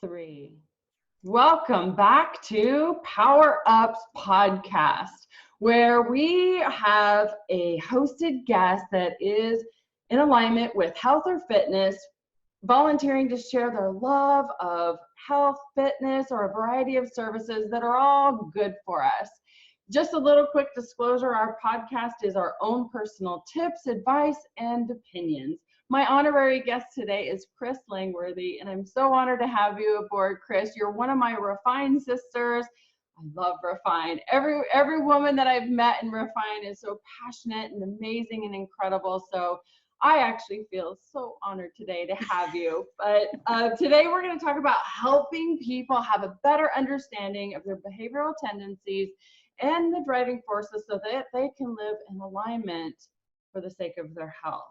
Three. Welcome back to Power Ups Podcast, where we have a hosted guest that is in alignment with health or fitness, volunteering to share their love of health, fitness, or a variety of services that are all good for us. Just a little quick disclosure, our podcast is our own personal tips, advice, and opinions. My honorary guest today is Kris Langworthy, and I'm so honored to have you aboard, Kris. You're one of my Refine sisters. I love Refine. Every woman that I've met in Refine is so passionate and amazing and incredible. So I actually feel so honored today to have you. But today we're going to talk about helping people have a better understanding of their behavioral tendencies and the driving forces so that they can live in alignment for the sake of their health.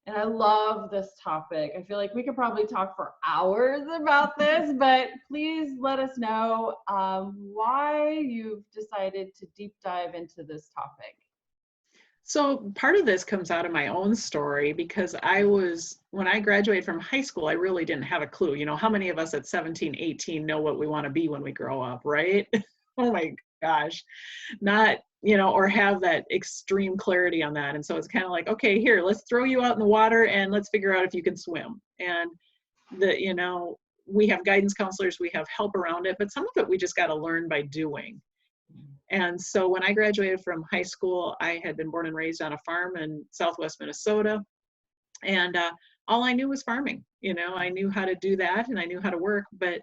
And I love this topic. I feel like we could probably talk for hours about this, but please let us know why you've decided to deep dive into this topic. So part of this comes out of my own story because when I graduated from high school, I really didn't have a clue. You know, how many of us at 17, 18 know what we want to be when we grow up, right? Oh my gosh, not, or have that extreme clarity on that. And so it's kind of like, okay, here, let's throw you out in the water and let's figure out if you can swim. And we have guidance counselors, we have help around it, but some of it we just got to learn by doing. And so when I graduated from high school, I had been born and raised on a farm in Southwest Minnesota. And all I knew was farming. I knew how to do that and I knew how to work. But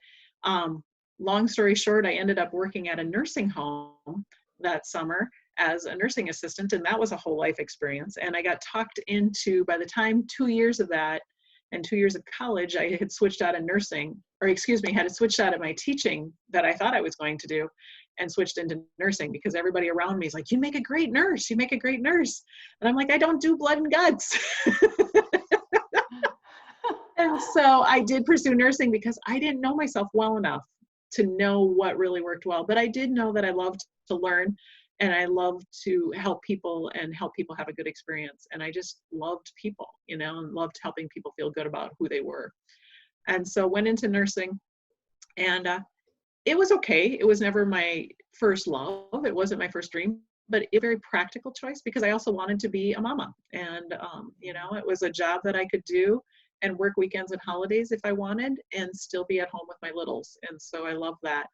long story short, I ended up working at a nursing home that summer as a nursing assistant. And that was a whole life experience. And I got talked into, by the time 2 years of that and 2 years of college, I had switched out of had switched out of my teaching that I thought I was going to do and switched into nursing because everybody around me is like, you make a great nurse. You make a great nurse. And I'm like, I don't do blood and guts. And so I did pursue nursing because I didn't know myself well enough to know what really worked well. But I did know that I loved to learn and I loved to help people and help people have a good experience. And I just loved people, and loved helping people feel good about who they were. And so went into nursing and it was okay. It was never my first love. It wasn't my first dream, but a very practical choice because I also wanted to be a mama. And, it was a job that I could do and work weekends and holidays if I wanted and still be at home with my littles. And so I love that.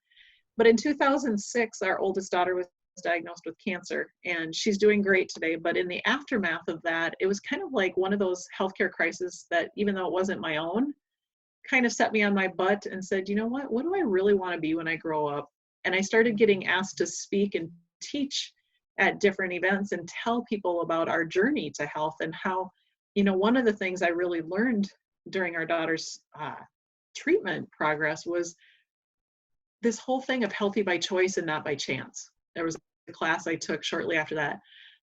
But in 2006, our oldest daughter was diagnosed with cancer and she's doing great today. But in the aftermath of that, it was kind of like one of those healthcare crises that even though it wasn't my own, kind of set me on my butt and said, you know what do I really want to be when I grow up? And I started getting asked to speak and teach at different events and tell people about our journey to health and how, one of the things I really learned during our daughter's treatment progress was this whole thing of healthy by choice and not by chance. There was a class I took shortly after that.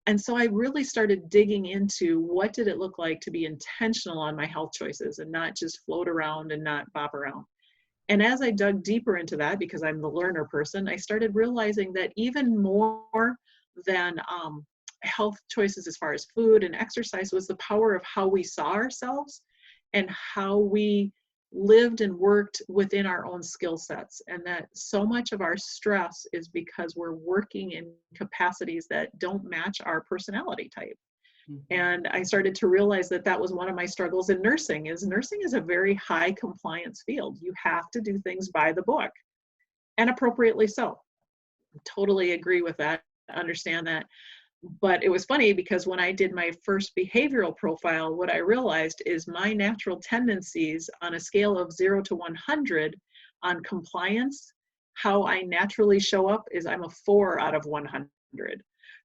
And so I really started digging into what did it look like to be intentional on my health choices and not just float around and not bop around. And as I dug deeper into that, because I'm the learner person, I started realizing that even more than health choices as far as food and exercise was the power of how we saw ourselves and how we lived and worked within our own skill sets. And that so much of our stress is because we're working in capacities that don't match our personality type. Mm-hmm. And I started to realize that that was one of my struggles in nursing is a very high compliance field. You have to do things by the book and appropriately so. Totally agree with that, understand that. But it was funny because when I did my first behavioral profile, what I realized is my natural tendencies on a scale of 0 to 100 on compliance, how I naturally show up is I'm a 4 out of 100.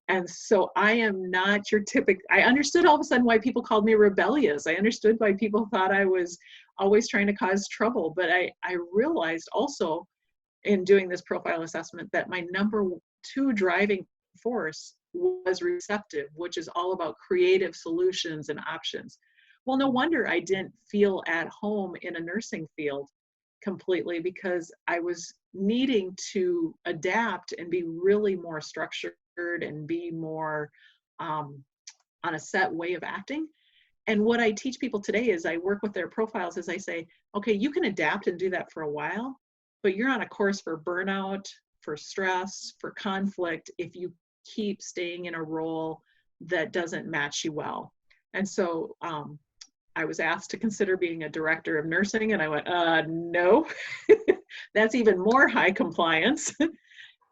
And so I am not your typical, I understood all of a sudden why people called me rebellious. I understood why people thought I was always trying to cause trouble. But I realized also in doing this profile assessment that my number 2 driving force was receptive, which is all about creative solutions and options. Well, no wonder I didn't feel at home in a nursing field completely because I was needing to adapt and be really more structured and be more on a set way of acting. And what I teach people today is I work with their profiles is I say, okay, you can adapt and do that for a while, but you're on a course for burnout, for stress, for conflict, if you keep staying in a role that doesn't match you well. And so I was asked to consider being a director of nursing, and I went, no, that's even more high compliance.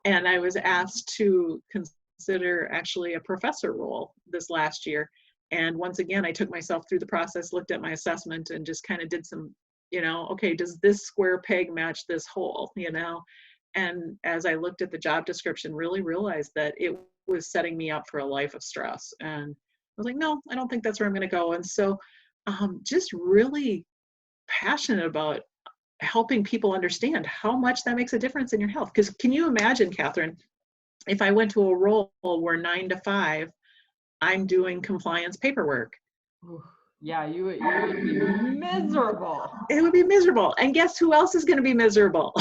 And I was asked to consider actually a professor role this last year. And once again, I took myself through the process, looked at my assessment, and just kind of did some, okay, does this square peg match this hole, And as I looked at the job description, really realized that it was setting me up for a life of stress. And I was like, no, I don't think that's where I'm going to go. And so just really passionate about helping people understand how much that makes a difference in your health. Because can you imagine, Catherine, if I went to a role where 9 to 5, I'm doing compliance paperwork. Yeah, you would be miserable. It would be miserable. And guess who else is going to be miserable?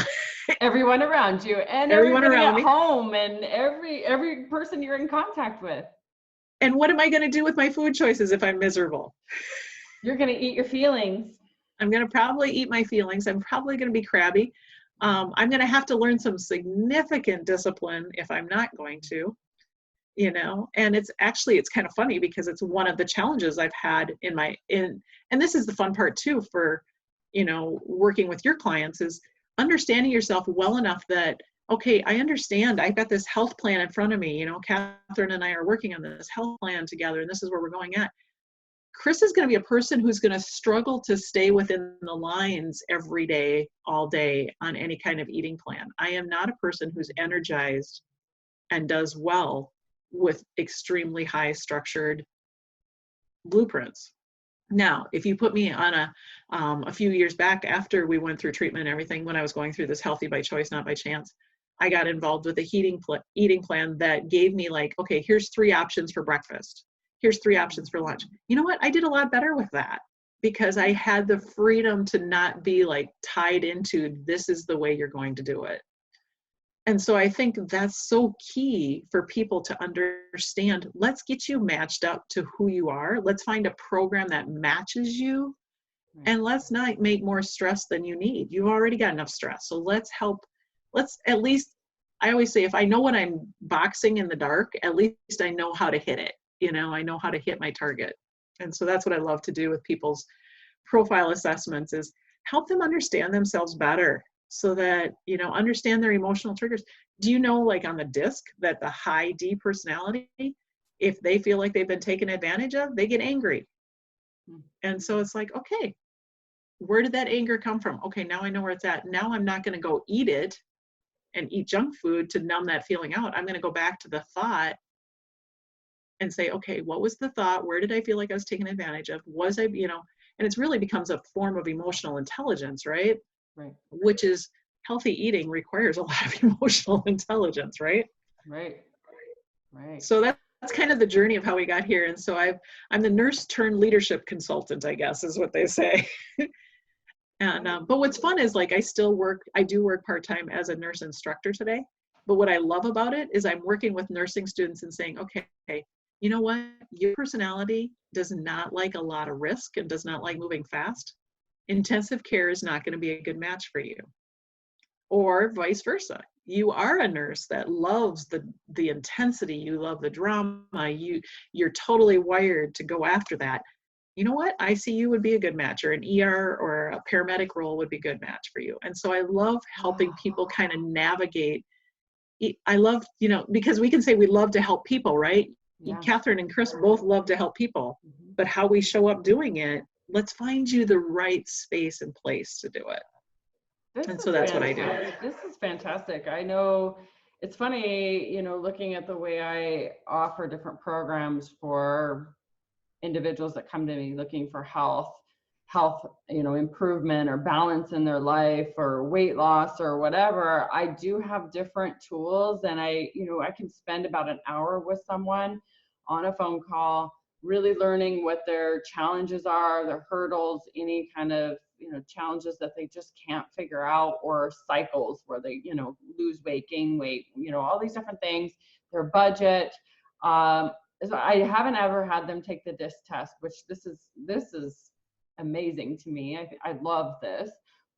Everyone around you, and everyone everybody around at me. home, and every person you're in contact with. And what am I going to do with my food choices if I'm miserable? You're going to eat your feelings. I'm going to probably eat my feelings. I'm probably going to be crabby. I'm going to have to learn some significant discipline if I'm not going to, and it's kind of funny because it's one of the challenges I've had and this is the fun part too for, working with your clients is understanding yourself well enough that, okay, I understand I've got this health plan in front of me, Catherine and I are working on this health plan together and this is where we're going at. Kris is going to be a person who's going to struggle to stay within the lines every day, all day on any kind of eating plan. I am not a person who's energized and does well with extremely high structured blueprints. Now, if you put me on a few years back after we went through treatment and everything, when I was going through this healthy by choice, not by chance, I got involved with a eating plan that gave me like, okay, here's 3 options for breakfast. Here's 3 options for lunch. You know what? I did a lot better with that because I had the freedom to not be like tied into this is the way you're going to do it. And so I think that's so key for people to understand. Let's get you matched up to who you are. Let's find a program that matches you. And let's not make more stress than you need. You've already got enough stress. So let's at least, I always say, if I know when I'm boxing in the dark, at least I know how to hit it. I know how to hit my target. And so that's what I love to do with people's profile assessments is help them understand themselves better so that, understand their emotional triggers. Do you know, like on the DISC, that the high D personality, if they feel like they've been taken advantage of, they get angry. And so it's like, okay, where did that anger come from? Okay, now I know where it's at. Now I'm not going to go eat it and eat junk food to numb that feeling out. I'm going to go back to the thought and say, okay, what was the thought? Where did I feel like I was taken advantage of? Was I, and it's really becomes a form of emotional intelligence, right? Right. Which is healthy eating requires a lot of emotional intelligence, right? Right. So that's kind of the journey of how we got here. And so I'm the nurse turned leadership consultant, I guess, is what they say. And, but what's fun is like, I do work part-time as a nurse instructor today. But what I love about it is I'm working with nursing students and saying, okay, you know what? Your personality does not like a lot of risk and does not like moving fast. Intensive care is not going to be a good match for you. Or vice versa. You are a nurse that loves the intensity, you love the drama, you're totally wired to go after that. You know what? ICU would be a good match, or an ER or a paramedic role would be a good match for you. And so I love helping people kind of navigate. I love, because we can say we love to help people, right? Yeah. Catherine and Kris both love to help people, but how we show up doing it, let's find you the right space and place to do it. So that's what I do. This is fantastic. I know it's funny, looking at the way I offer different programs for individuals that come to me looking for health, improvement or balance in their life or weight loss or whatever. I do have different tools, and I can spend about an hour with someone on a phone call, really learning what their challenges are, their hurdles, any kind of challenges that they just can't figure out, or cycles where they lose weight, gain weight, all these different things, their budget, so I haven't ever had them take the DISC test, which this is amazing to me. I love this.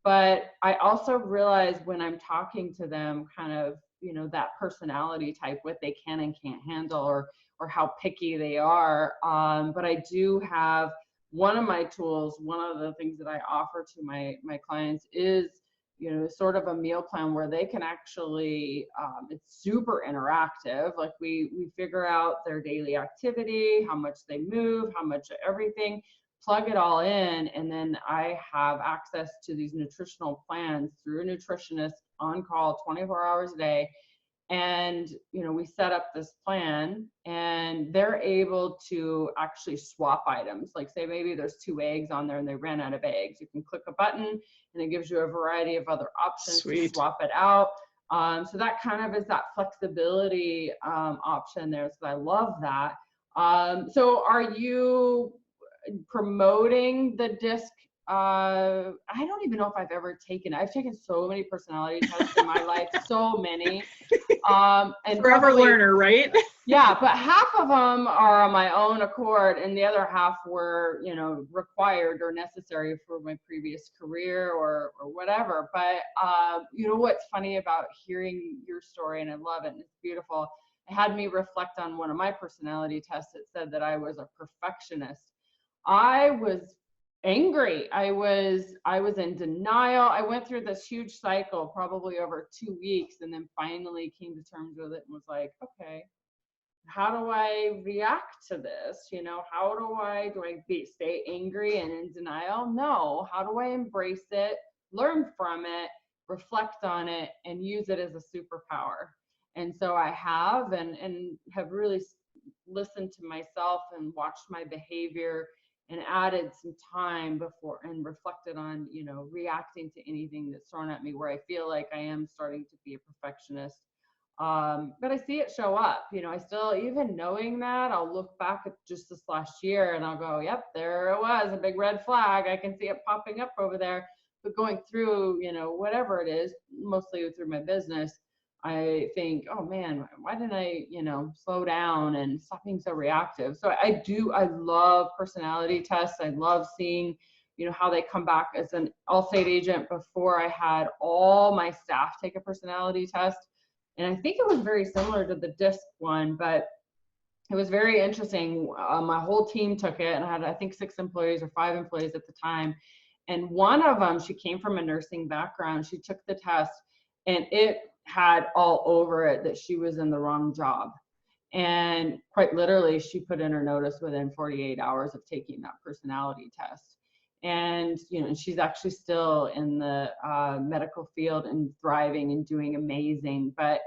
But I also realize when I'm talking to them kind of, that personality type, what they can and can't handle, or how picky they are. But I do have one of my tools, one of the things that I offer to my clients is, sort of a meal plan where they can actually, it's super interactive. Like we figure out their daily activity, how much they move, how much everything, plug it all in, and then I have access to these nutritional plans through a nutritionist on call 24 hours a day. And we set up this plan, and they're able to actually swap items. Like, say maybe there's 2 eggs on there and they ran out of eggs, you can click a button and it gives you a variety of other options. Sweet. To swap it out. So that kind of is that flexibility option there. So I love that. So are you promoting the DISC? I don't even know if I've ever taken it. I've taken so many personality tests in my life, so many. And forever learner, right? Yeah, but half of them are on my own accord, and the other half were, required or necessary for my previous career or whatever. But what's funny about hearing your story, and I love it, and it's beautiful, it had me reflect on one of my personality tests that said that I was a perfectionist. I was angry. I was in denial. I went through this huge cycle, probably over 2 weeks, and then finally came to terms with it and was like, okay, how do I react to this? How do I stay angry and in denial? No. How do I embrace it, learn from it, reflect on it, and use it as a superpower? And so I have, and have really listened to myself and watched my behavior and added some time before and reflected on, reacting to anything that's thrown at me where I feel like I am starting to be a perfectionist. But I see it show up, I still, even knowing that, I'll look back at just this last year and I'll go, yep, there it was, a big red flag. I can see it popping up over there. But going through, whatever it is, mostly through my business, I think, oh man, why didn't I, slow down and stop being so reactive? So I love personality tests. I love seeing, how they come back. As an Allstate agent, before I had all my staff take a personality test. And I think it was very similar to the DISC one, but it was very interesting. My whole team took it, and I had, I think, 6 employees or 5 employees at the time. And one of them, she came from a nursing background. She took the test, and it had all over it that she was in the wrong job. And quite literally, she put in her notice within 48 hours of taking that personality test. And, and she's actually still in the medical field and thriving and doing amazing. But,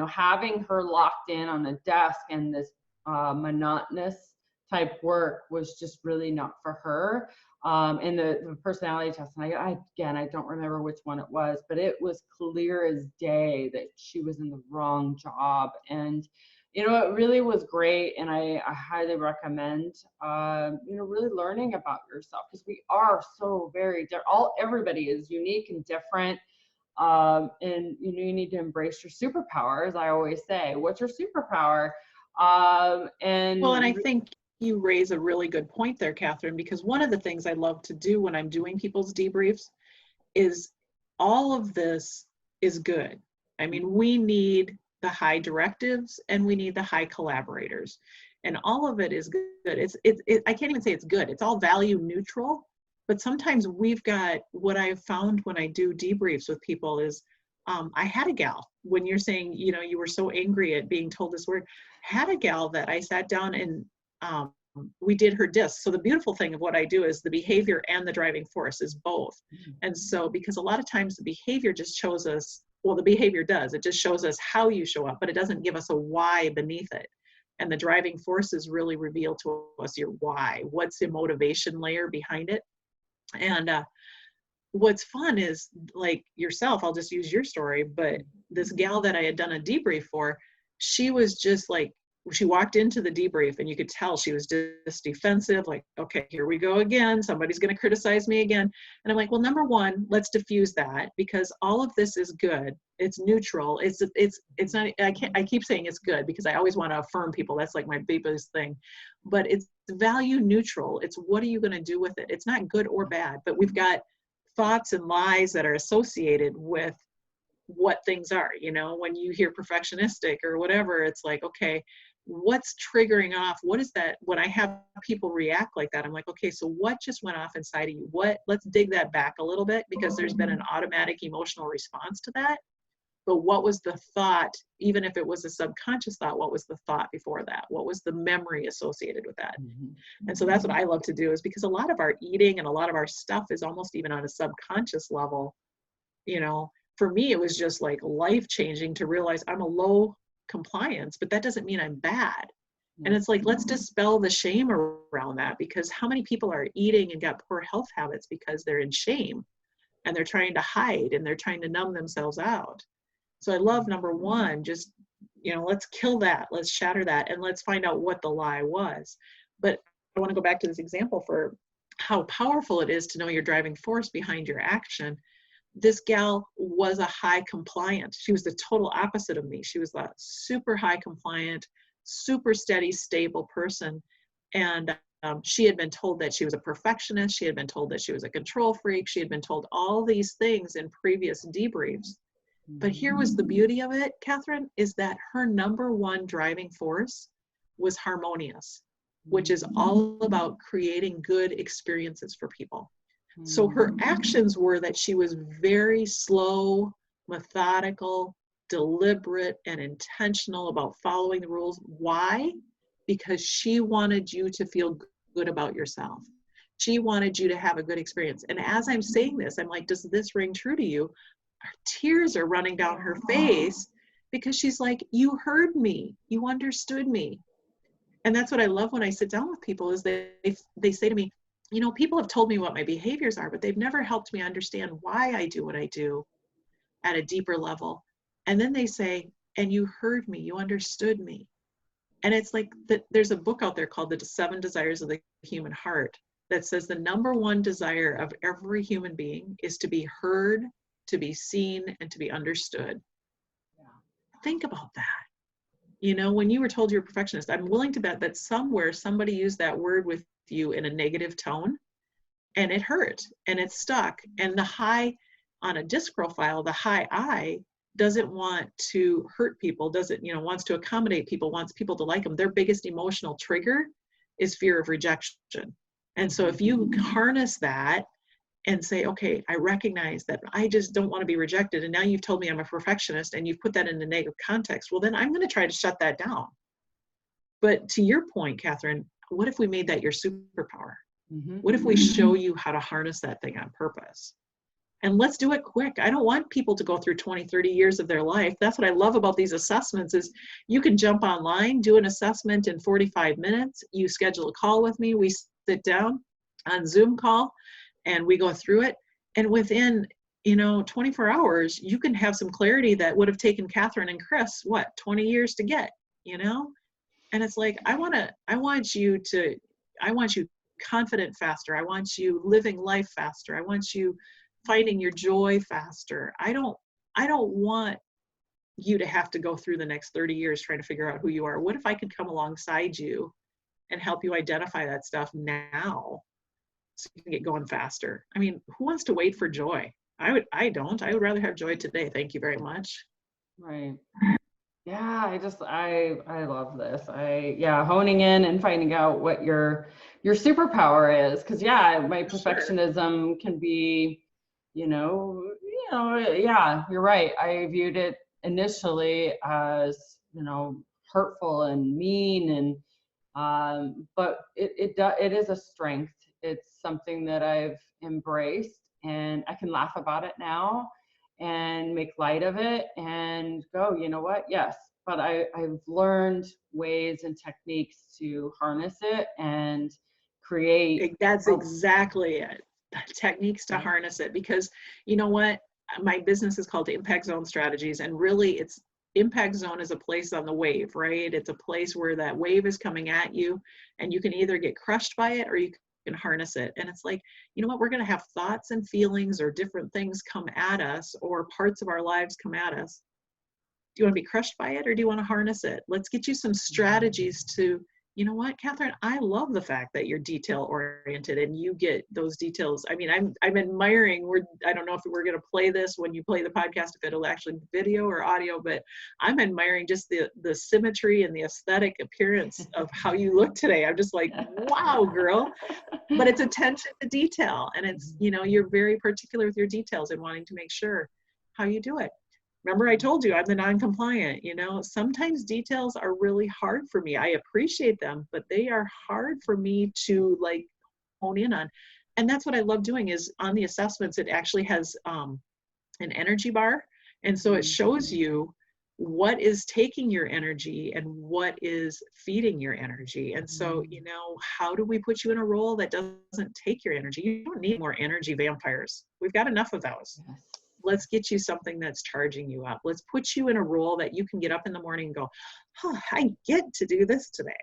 having her locked in on a desk and this monotonous type work was just really not for her. And the personality test, and I don't remember which one it was, but it was clear as day that she was in the wrong job. And, it really was great. And I highly recommend, really learning about yourself, because we are so very different. Everybody is unique and different. And, you need to embrace your superpowers. I always say, what's your superpower? And I think you raise a really good point there, Catherine, because one of the things I love to do when I'm doing people's debriefs is all of this is good. I mean, we need the high directives and we need the high collaborators, and all of it is good. I can't even say it's good. It's all value neutral, but sometimes we've got, what I've found when I do debriefs with people is, I had a gal, when you're saying, you were so angry at being told this word, had a gal that I sat down and we did her DISC. So the beautiful thing of what I do is the behavior and the driving force is both. And so, because a lot of times the behavior just shows us, well, the behavior does, it just shows us how you show up, but it doesn't give us a why beneath it. And the driving forces really reveal to us your why. What's the motivation layer behind it? And what's fun is, like yourself, I'll just use your story, but this gal that I had done a debrief for, she was just like she walked into the debrief and you could tell she was just defensive, like, okay, here we go again. Somebody's going to criticize me again. And I'm like, well, number one, let's diffuse that, because all of this is good. It's neutral. It's not, I keep saying it's good because I always want to affirm people. That's like my biggest thing, but it's value neutral. It's what are you going to do with it? It's not good or bad, but we've got thoughts and lies that are associated with what things are. You know, when you hear perfectionistic or whatever, it's like, okay, what's triggering off? What is that? When I have people react like that, I'm like, okay, so what just went off inside of you? Let's dig that back a little bit, because there's been an automatic emotional response to that. But what was the thought, even if it was a subconscious thought, what was the thought before that? What was the memory associated with that? And so that's what I love to do, is because a lot of our eating and a lot of our stuff is almost even on a subconscious level. You know, for me, it was just like life changing to realize I'm a low compliance, but that doesn't mean I'm bad. And it's like, let's dispel the shame around that, because how many people are eating and got poor health habits because they're in shame and they're trying to hide and they're trying to numb themselves out. So I love, number one, just, you know, let's kill that, let's shatter that, and let's find out what the lie was. But I want to go back to this example for how powerful it is to know your driving force behind your action. This gal was a high compliant. She was the total opposite of me. She was a super high compliant, super steady, stable person. And she had been told that she was a perfectionist. She had been told that she was a control freak. She had been told all these things in previous debriefs. But here was the beauty of it, Catherine, is that her number one driving force was harmonious, which is all about creating good experiences for people. So her actions were that she was very slow, methodical, deliberate, and intentional about following the rules. Why? Because she wanted you to feel good about yourself. She wanted you to have a good experience. And as I'm saying this, I'm like, does this ring true to you? Tears are running down her face, because she's like, you heard me, you understood me. And that's what I love when I sit down with people, is they say to me, you know, people have told me what my behaviors are, but they've never helped me understand why I do what I do at a deeper level. And then they say, and you heard me, you understood me. And it's like that. There's a book out there called The 7 Desires of the Human Heart that says the number one desire of every human being is to be heard, to be seen, and to be understood. Yeah. Think about that. You know, when you were told you're a perfectionist, I'm willing to bet that somewhere somebody used that word with you in a negative tone, and it hurt and it stuck. And the high on a disc profile, the high I doesn't want to hurt people, doesn't, you know, wants to accommodate people, wants people to like them. Their biggest emotional trigger is fear of rejection. And so if you harness that and say, okay, I recognize that I just don't want to be rejected. And now you've told me I'm a perfectionist and you've put that in a negative context. Well, then I'm going to try to shut that down. But to your point, Catherine, what if we made that your superpower? What if we show you how to harness that thing on purpose? And let's do it quick. I don't want people to go through 20, 30 years of their life. That's what I love about these assessments, is you can jump online, do an assessment in 45 minutes. You schedule a call with me. We sit down on Zoom call and we go through it. And within, 24 hours, you can have some clarity that would have taken Catherine and Kris, 20 years to get, And it's like, I want you confident faster. I want you living life faster. I want you finding your joy faster. I don't want you to have to go through the next 30 years trying to figure out who you are. What if I could come alongside you and help you identify that stuff now so you can get going faster? I mean, who wants to wait for joy? I would rather have joy today. Thank you very much. Right. Yeah, I love this. Honing in and finding out what your superpower is. 'Cause my perfectionism can be, yeah, you're right. I viewed it initially as, hurtful and mean, and but it is a strength. It's something that I've embraced, and I can laugh about it now and make light of it and go, you know what? Yes. But I've learned ways and techniques to harness it and create. That's exactly it. Techniques to harness it. Because you know what? My business is called Impact Zone Strategies. And really impact zone is a place on the wave, right? It's a place where that wave is coming at you, and you can either get crushed by it or you can harness it. And it's like, you know what, we're going to have thoughts and feelings or different things come at us, or parts of our lives come at us. Do you want to be crushed by it, or do you want to harness it? Let's get you some strategies to, you know what, Catherine, I love the fact that you're detail oriented and you get those details. I mean, I'm admiring, I don't know if we're going to play this when you play the podcast, if it'll actually be video or audio, but I'm admiring just the symmetry and the aesthetic appearance of how you look today. I'm just like, wow, girl. But it's attention to detail, and it's, you know, you're very particular with your details and wanting to make sure how you do it. Remember, I told you I'm the non-compliant, you know, sometimes details are really hard for me. I appreciate them, but they are hard for me to like hone in on. And that's what I love doing is on the assessments, it actually has an energy bar. And so it shows you what is taking your energy and what is feeding your energy. And so, you know, how do we put you in a role that doesn't take your energy? You don't need more energy vampires. We've got enough of those. Yes. Let's get you something that's charging you up. Let's put you in a role that you can get up in the morning and go, oh, I get to do this today.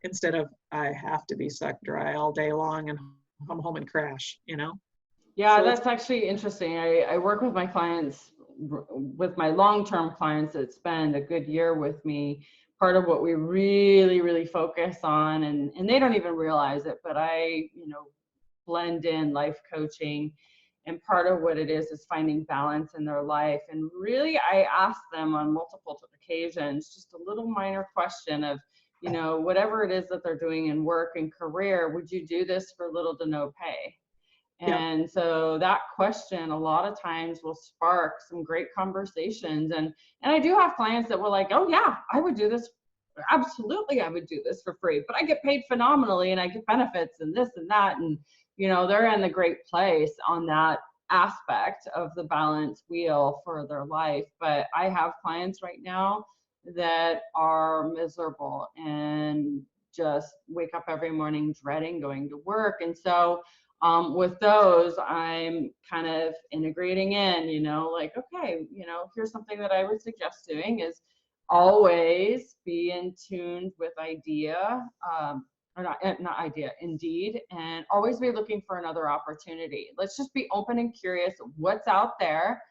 Instead of, I have to be sucked dry all day long and come home and crash, you know? Yeah, so that's actually interesting. I work with my clients, with my long-term clients that spend a good year with me. Part of what we really, really focus on, and they don't even realize it, but I, you know, blend in life coaching. And part of what it is finding balance in their life. And really, I ask them on multiple occasions, just a little minor question of, you know, whatever it is that they're doing in work and career, would you do this for little to no pay? And so that question a lot of times will spark some great conversations. And I do have clients that were like, oh yeah, I would do this. Absolutely, I would do this for free, but I get paid phenomenally and I get benefits and this and that. And, you know, they're in a great place on that aspect of the balance wheel for their life. But I have clients right now that are miserable and just wake up every morning dreading going to work. And so with those, I'm kind of integrating in, you know, like, okay, you know, here's something that I would suggest doing is always be in tune with Indeed, and always be looking for another opportunity. Let's just be open and curious what's out there.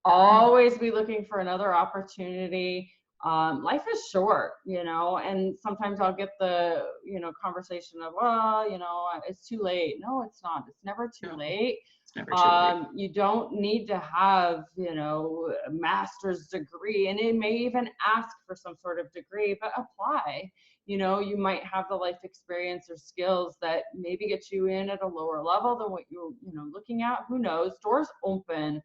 Always be looking for another opportunity. Life is short, you know, and sometimes I'll get the, you know, conversation of, well, you know, it's too late. No, it's not. It's never too late. It's never too late. You don't need to have, you know, a master's degree, and it may even ask for some sort of degree, but apply. You know, you might have the life experience or skills that maybe get you in at a lower level than what you're, you know, looking at. Who knows? Doors open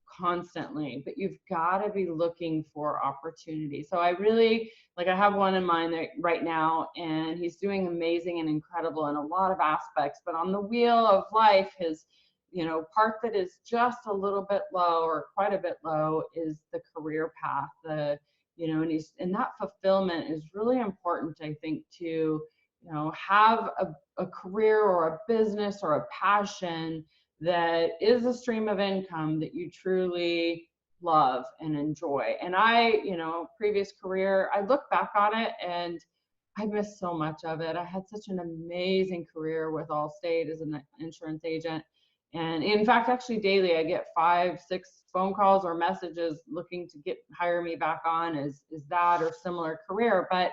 constantly, but you've got to be looking for opportunity. So I really, like, I have one in mind right now, and he's doing amazing and incredible in a lot of aspects, but on the wheel of life, his, you know, part that is just a little bit low or quite a bit low is the career path, you know, and that fulfillment is really important, I think, to, you know, have a career or a business or a passion that is a stream of income that you truly love and enjoy. And I, you know, previous career, I look back on it and I miss so much of it. I had such an amazing career with Allstate as an insurance agent. And in fact, actually daily, I get 5, 6 phone calls or messages looking to hire me back on is that or similar career. But,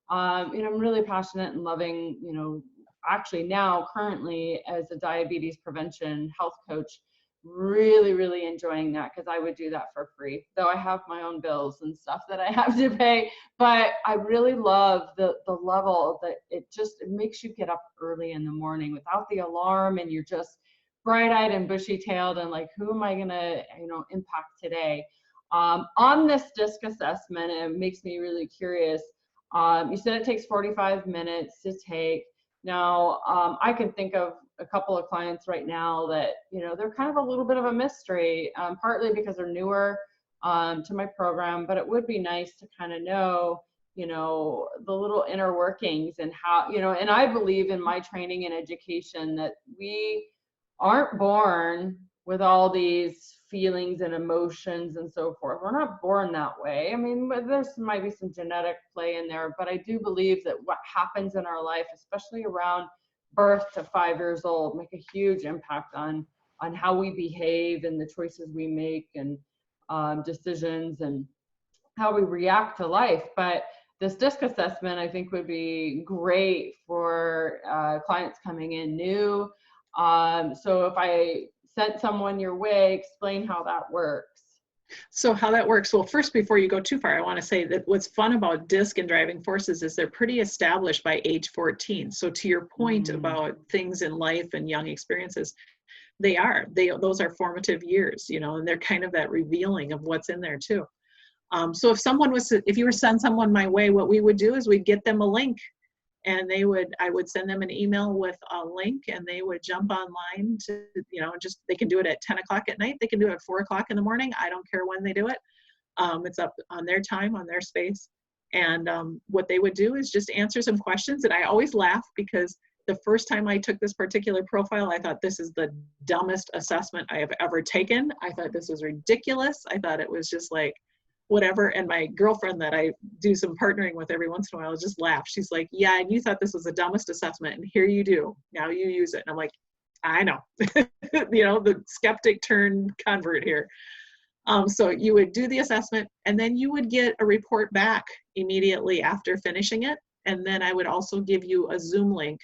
you know, I'm really passionate and loving, you know, actually now currently as a diabetes prevention health coach, really, really enjoying that, because I would do that for free, though I have my own bills and stuff that I have to pay. But I really love the level that it makes you get up early in the morning without the alarm, and you're just bright-eyed and bushy-tailed and like, who am I gonna, you know, impact today? On this DISC assessment, it makes me really curious. You said it takes 45 minutes to take. Now, I can think of a couple of clients right now that, you know, they're kind of a little bit of a mystery, partly because they're newer to my program, but it would be nice to kind of know, you know, the little inner workings and how, you know, and I believe in my training and education that we aren't born with all these feelings and emotions and so forth. We're not born that way. I mean, there's might be some genetic play in there, but I do believe that what happens in our life, especially around birth to 5 years old, make a huge impact on how we behave and the choices we make and decisions and how we react to life. But this DISC assessment, I think, would be great for clients coming in new. So if I sent someone your way, explain how that works. So how that works, well, first, before you go too far, I want to say that what's fun about DISC and driving forces is they're pretty established by age 14. So to your point about things in life and young experiences, those are formative years, you know, and they're kind of that revealing of what's in there too. So if you were to send someone my way, what we would do is we'd get them a link, and I would send them an email with a link, and they would jump online to, you know, they can do it at 10 o'clock at night. They can do it at 4 o'clock in the morning. I don't care when they do it. It's up on their time, on their space. And what they would do is just answer some questions. And I always laugh because the first time I took this particular profile, I thought, this is the dumbest assessment I have ever taken. I thought this was ridiculous. I thought it was just like, whatever. And my girlfriend that I do some partnering with every once in a while just laughs. She's like, yeah, and you thought this was the dumbest assessment, and here you do. Now you use it. And I'm like, I know. You know, the skeptic turned convert here. So you would do the assessment, and then you would get a report back immediately after finishing it. And then I would also give you a Zoom link,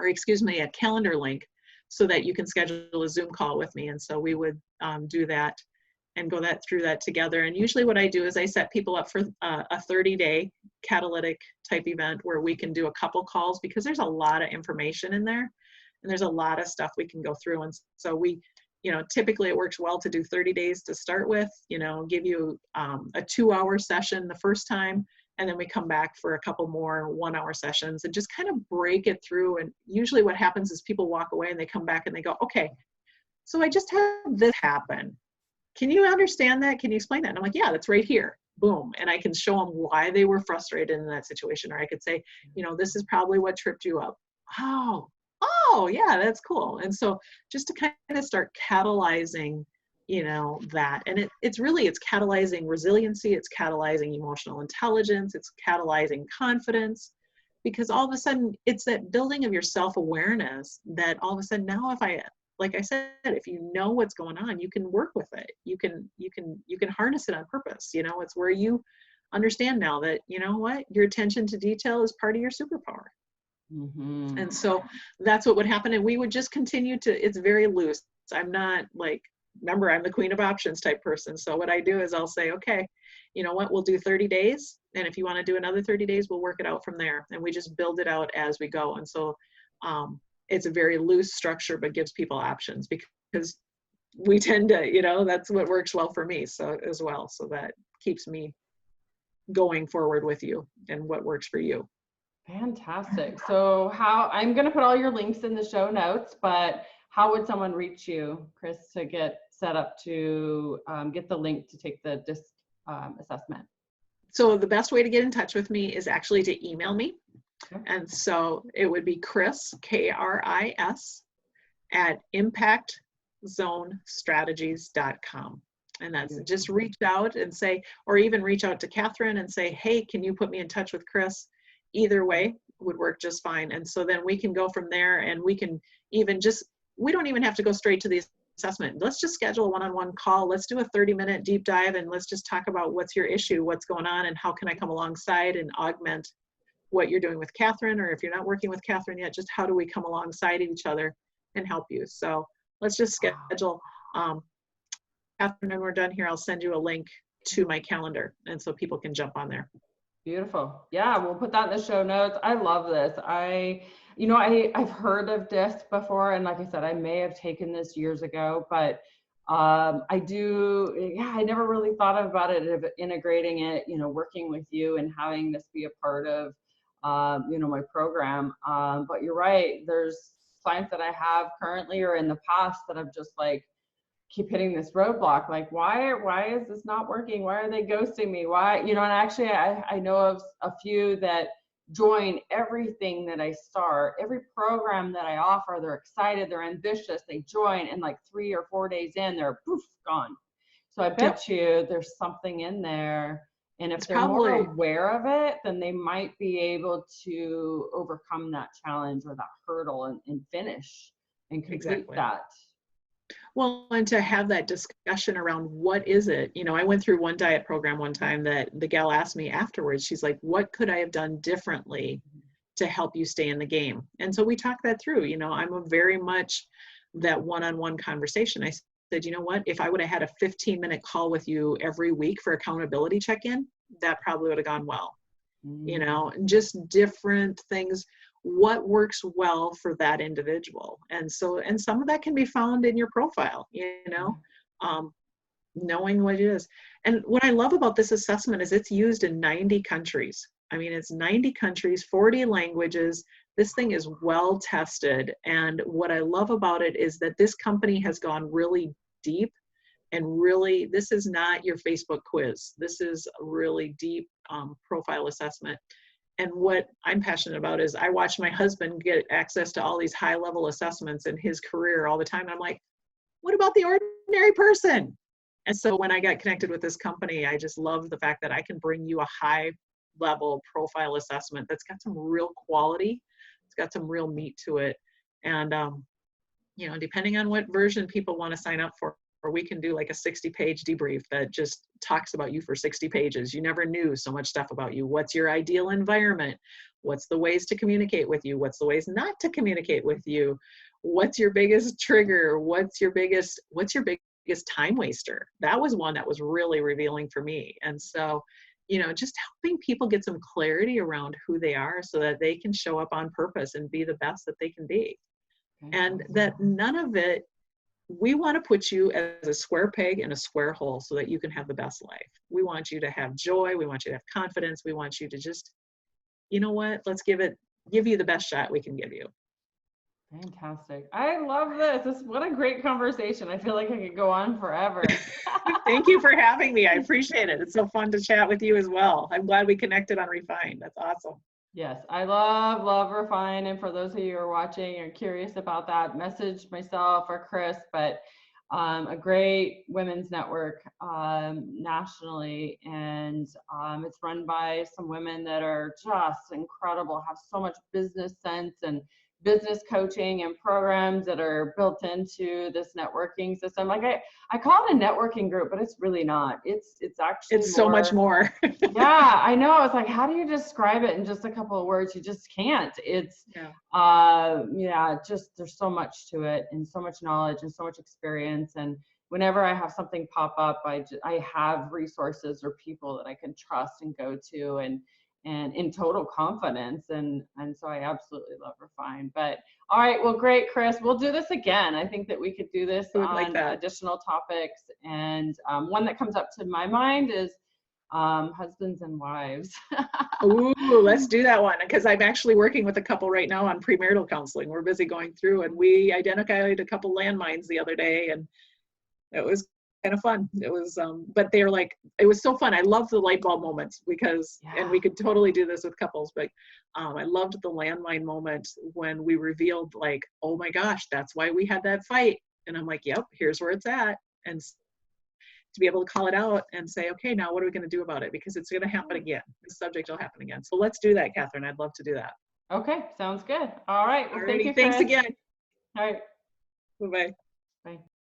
or excuse me, a calendar link, so that you can schedule a Zoom call with me. And so we would do that and go through that together. And usually what I do is I set people up for a 30-day catalytic type event where we can do a couple calls, because there's a lot of information in there and there's a lot of stuff we can go through. And so we, you know, typically it works well to do 30 days to start with, you know, give you a 2-hour session the first time, and then we come back for a couple more 1-hour sessions and just kind of break it through. And usually what happens is people walk away and they come back and they go, okay, so I just had this happen. Can you understand that? Can you explain that? And I'm like, yeah, that's right here. Boom. And I can show them why they were frustrated in that situation. Or I could say, you know, this is probably what tripped you up. Oh, yeah, that's cool. And so just to kind of start catalyzing, you know, that. And it's catalyzing resiliency. It's catalyzing emotional intelligence. It's catalyzing confidence, because all of a sudden it's that building of your self-awareness that all of a sudden now, like I said, if you know what's going on, you can work with it. You can harness it on purpose. You know, it's where you understand now that, you know what, your attention to detail is part of your superpower. Mm-hmm. And so that's what would happen. And we would just continue it's very loose. I'm not like, remember, I'm the queen of options type person. So what I do is I'll say, okay, you know what, we'll do 30 days. And if you want to do another 30 days, we'll work it out from there. And we just build it out as we go. And so, it's a very loose structure, but gives people options, because we tend to, you know, that's what works well for me. So as well, so that keeps me going forward with you and what works for you. Fantastic. So I'm going to put all your links in the show notes, but how would someone reach you, Kris, to get set up to get the link to take the DISC assessment? So the best way to get in touch with me is actually to email me. Okay. And so it would be Kris, K-R-I-S, at impactzonestrategies.com. And that's just reach out and say, or even reach out to Catherine and say, hey, can you put me in touch with Kris? Either way would work just fine. And so then we can go from there, and we can even we don't even have to go straight to the assessment. Let's just schedule a one-on-one call. Let's do a 30-minute deep dive, and let's just talk about what's your issue, what's going on, and how can I come alongside and augment what you're doing with Catherine, or if you're not working with Catherine yet, just how do we come alongside each other and help you. So let's just schedule. Catherine, when we're done here, I'll send you a link to my calendar, and so people can jump on there. Beautiful. Yeah, we'll put that in the show notes. I love this. I've heard of DISC before, and like I said, I may have taken this years ago, but I never really thought about it, of integrating it, you know, working with you and having this be a part of my program. But you're right. There's clients that I have currently or in the past that have just like keep hitting this roadblock. Like, why is this not working? Why are they ghosting me? Why, you know, and actually I know of a few that join everything that I start, every program that I offer. They're excited, they're ambitious, they join, and like 3 or 4 days in, they're poof, gone. So I Yep. bet you there's something in there. And if It's they're more probably aware of it, then they might be able to overcome that challenge or that hurdle and finish and complete exactly. that. Well, and to have that discussion around what is it? You know, I went through one diet program one time that the gal asked me afterwards, she's like, what could I have done differently to help you stay in the game? And so we talked that through. You know, I'm a very much that one-on-one conversation. I said, you know what, if I would have had a 15-minute call with you every week for accountability check-in, that probably would have gone well. You know, and just different things, what works well for that individual. And so, and some of that can be found in your profile, you know, knowing what it is. And what I love about this assessment is it's used in 90 countries. I mean, it's 90 countries, 40 languages. This thing is well tested. And what I love about it is that this company has gone really deep. And really, this is not your Facebook quiz. This is a really deep profile assessment. And what I'm passionate about is I watch my husband get access to all these high-level assessments in his career all the time. And I'm like, what about the ordinary person? And so when I got connected with this company, I just love the fact that I can bring you a high-level profile assessment that's got some real quality. It's got some real meat to it. And, you know, depending on what version people want to sign up for, or we can do like a 60-page debrief that just talks about you for 60 pages. You never knew so much stuff about you. What's your ideal environment? What's the ways to communicate with you? What's the ways not to communicate with you? What's your biggest trigger? What's your biggest time waster? That was one that was really revealing for me. And so, you know, just helping people get some clarity around who they are so that they can show up on purpose and be the best that they can be. And that none of it, we want to put you as a square peg in a square hole so that you can have the best life. We want you to have joy. We want you to have confidence. We want you to just, you know what, let's give you the best shot we can give you. Fantastic. I love this. What a great conversation. I feel like I could go on forever. Thank you for having me. I appreciate it. It's so fun to chat with you as well. I'm glad we connected on Refine. That's awesome. Yes, I love Refine. And for those of you who are watching or curious about that, message myself or Kris, but a great women's network nationally. And it's run by some women that are just incredible, have so much business sense and business coaching and programs that are built into this networking system. Like I call it a networking group, but it's really not. It's actually it's so much more. Yeah, I know. It's like, how do you describe it in just a couple of words? You just can't. It's just there's so much to it and so much knowledge and so much experience. And whenever I have something pop up, I have resources or people that I can trust and go to and in total confidence. And so I absolutely love Refine. But all right, well, great, Kris. We'll do this again. I think that we could do this on additional topics. And one that comes up to my mind is husbands and wives. Ooh, let's do that one, because I'm actually working with a couple right now on premarital counseling. We're busy going through, and we identified a couple landmines the other day, and it was kind of fun. It was, but they're like, it was so fun. I love the light bulb moments because, and we could totally do this with couples, but I loved the landmine moment when we revealed like, oh my gosh, that's why we had that fight. And I'm like, yep, here's where it's at. And to be able to call it out and say, okay, now what are we going to do about it? Because it's going to happen again. The subject will happen again. So let's do that, Catherine. I'd love to do that. Okay, sounds good. All right. Well, thank you, Thanks Kris. again. All right. Bye-bye. Bye.